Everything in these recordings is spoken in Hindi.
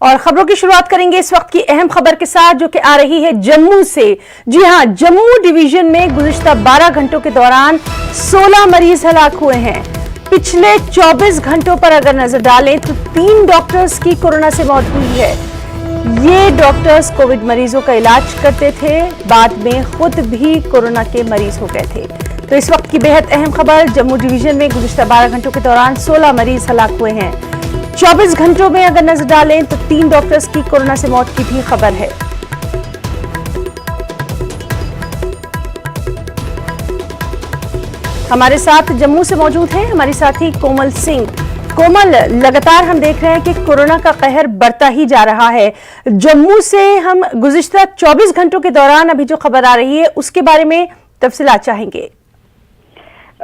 और खबरों की शुरुआत करेंगे इस वक्त की अहम खबर के साथ, जो कि आ रही है जम्मू से। जी हां, जम्मू डिवीजन में गुज़िश्ता 12 घंटों के दौरान 16 मरीज हलाक हुए हैं। पिछले 24 घंटों पर अगर नजर डालें तो 3 डॉक्टर्स की कोरोना से मौत हुई है। ये डॉक्टर्स कोविड मरीजों का इलाज करते थे, बाद में खुद भी कोरोना के मरीज हो गए थे। तो इस वक्त की बेहद अहम खबर, जम्मू डिवीजन में गुज़िश्ता 12 घंटों के दौरान 16 मरीज हलाक हुए हैं। 24 घंटों में अगर नजर डालें तो 3 डॉक्टर्स की कोरोना से मौत की भी खबर है। हमारे साथ जम्मू से मौजूद हैं हमारी साथी कोमल सिंह। कोमल, लगातार हम देख रहे हैं कि कोरोना का कहर बढ़ता ही जा रहा है। जम्मू से हम गुज़िश्ता 24 घंटों के दौरान अभी जो खबर आ रही है उसके बारे में तफसीलात चाहेंगे।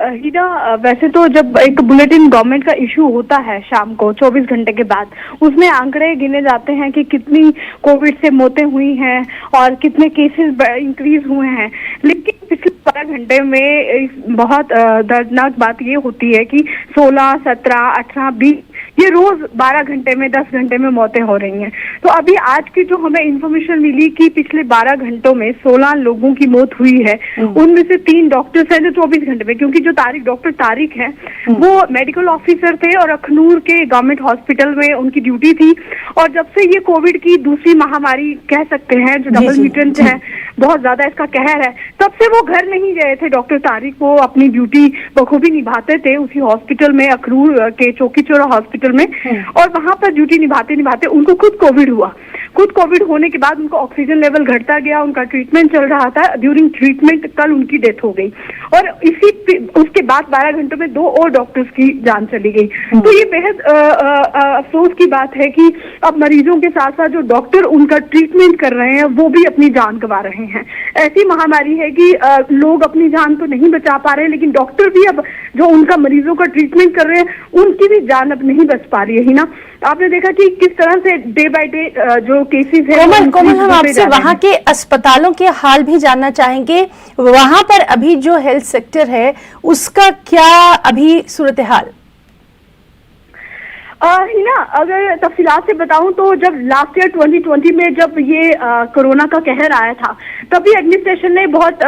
हीना, वैसे तो जब एक बुलेटिन गवर्नमेंट का इशू होता है शाम को 24 घंटे के बाद, उसमें आंकड़े गिने जाते हैं कि कितनी कोविड से मौतें हुई हैं और कितने केसेस इंक्रीज हुए हैं। लेकिन पिछले 12 घंटे में बहुत दर्दनाक बात ये होती है कि 16, 17, 18, 20 ये रोज 12 घंटे में 10 घंटे में मौतें हो रही हैं। तो अभी आज की जो हमें इंफॉर्मेशन मिली कि पिछले 12 घंटों में 16 लोगों की मौत हुई है, उनमें से 3 डॉक्टर्स हैं जो 24 घंटे में, क्योंकि जो डॉक्टर तारिक है वो मेडिकल ऑफिसर थे और अखनूर के गवर्नमेंट हॉस्पिटल में उनकी ड्यूटी थी। और जब से ये कोविड की दूसरी महामारी कह सकते हैं जो डबल म्यूटेंट है, बहुत ज्यादा इसका कहर है, तब से वो घर नहीं गए थे। डॉक्टर तारिक वो अपनी ड्यूटी बखूबी निभाते थे उसी हॉस्पिटल में, अखनूर के चौकी चौरा हॉस्पिटल में, और वहां पर ड्यूटी निभाते निभाते उनको खुद कोविड हुआ। खुद कोविड होने के बाद उनको ऑक्सीजन लेवल घटता गया, उनका ट्रीटमेंट चल रहा था। ड्यूरिंग ट्रीटमेंट कल उनकी डेथ हो गई और उसके बाद 12 घंटों में 2 और डॉक्टर्स की जान चली गई। तो ये बेहद अफसोस की बात है कि अब मरीजों के साथ साथ जो डॉक्टर उनका ट्रीटमेंट कर रहे हैं वो भी अपनी जान गंवा रहे हैं। ऐसी महामारी है कि लोग अपनी जान तो नहीं बचा पा रहे, लेकिन डॉक्टर भी अब जो उनका मरीजों का ट्रीटमेंट कर रहे हैं उनकी भी जान अब नहीं बच पा रही है ना। आपने देखा कि किस तरह से डे बाय डे जो केसेस है। कोमल, हम आपसे वहां के अस्पतालों के हाल भी जानना चाहेंगे। वहां पर अभी जो हेल्थ सेक्टर है उसका क्या अभी सूरत हाल? हिना, अगर तफसीलात से बताऊं तो जब लास्ट ईयर 2020 में जब ये कोरोना का कहर आया था, तभी एडमिनिस्ट्रेशन ने बहुत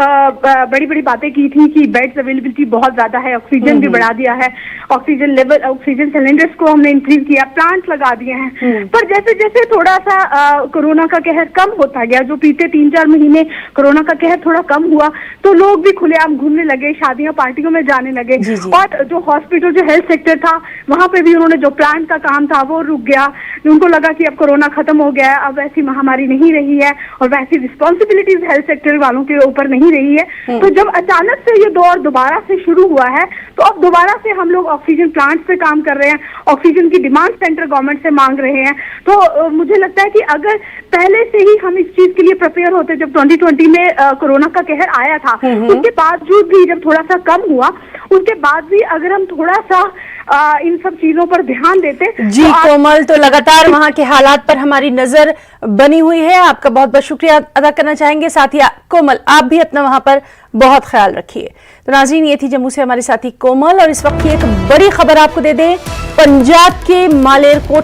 बड़ी बड़ी बातें की थी कि बेड्स अवेलेबिलिटी बहुत ज्यादा है, ऑक्सीजन भी बढ़ा दिया है, ऑक्सीजन लेवल, ऑक्सीजन सिलेंडर्स को हमने इंक्रीज किया, प्लांट लगा दिए हैं। पर जैसे जैसे थोड़ा सा कोरोना का कहर कम होता गया, जो बीते 3-4 महीने कोरोना का कहर थोड़ा कम हुआ, तो लोग भी खुलेआम घूमने लगे, शादियां पार्टियों में जाने लगे। और जो हॉस्पिटल, जो हेल्थ सेक्टर था, वहां पे भी उन्होंने जो प्लांट का काम था वो रुक गया। उनको लगा कि अब कोरोना खत्म हो गया है, अब ऐसी महामारी नहीं रही है और वैसी रिस्पॉन्सिबिलिटीज हेल्थ सेक्टर वालों के ऊपर नहीं रही है। तो जब अचानक से ये दौर दोबारा से शुरू हुआ है, तो अब दोबारा से हम लोग ऑक्सीजन प्लांट्स पे काम कर रहे हैं, ऑक्सीजन की डिमांड सेंटर गवर्नमेंट से मांग रहे हैं। तो मुझे लगता है कि अगर पहले से ही हम इस चीज के लिए प्रिपेयर होते, जब 2020 में कोरोना का कहर आया था, उसके बावजूद भी जब थोड़ा सा कम हुआ, उसके बाद भी अगर हम थोड़ा सा इन सब चीजों पर ध्यान देते। जी कोमल, तो लगातार वहां के हालात पर हमारी नजर बनी हुई है। आपका बहुत बहुत शुक्रिया अदा करना चाहेंगे। साथ ही कोमल, आप भी अपना वहां पर बहुत ख्याल रखिए। तो नाज़रीन, ये थी जम्मू से हमारी साथी कोमल। और इस वक्त की एक बड़ी खबर आपको दे दें, पंजाब के मालेरकोट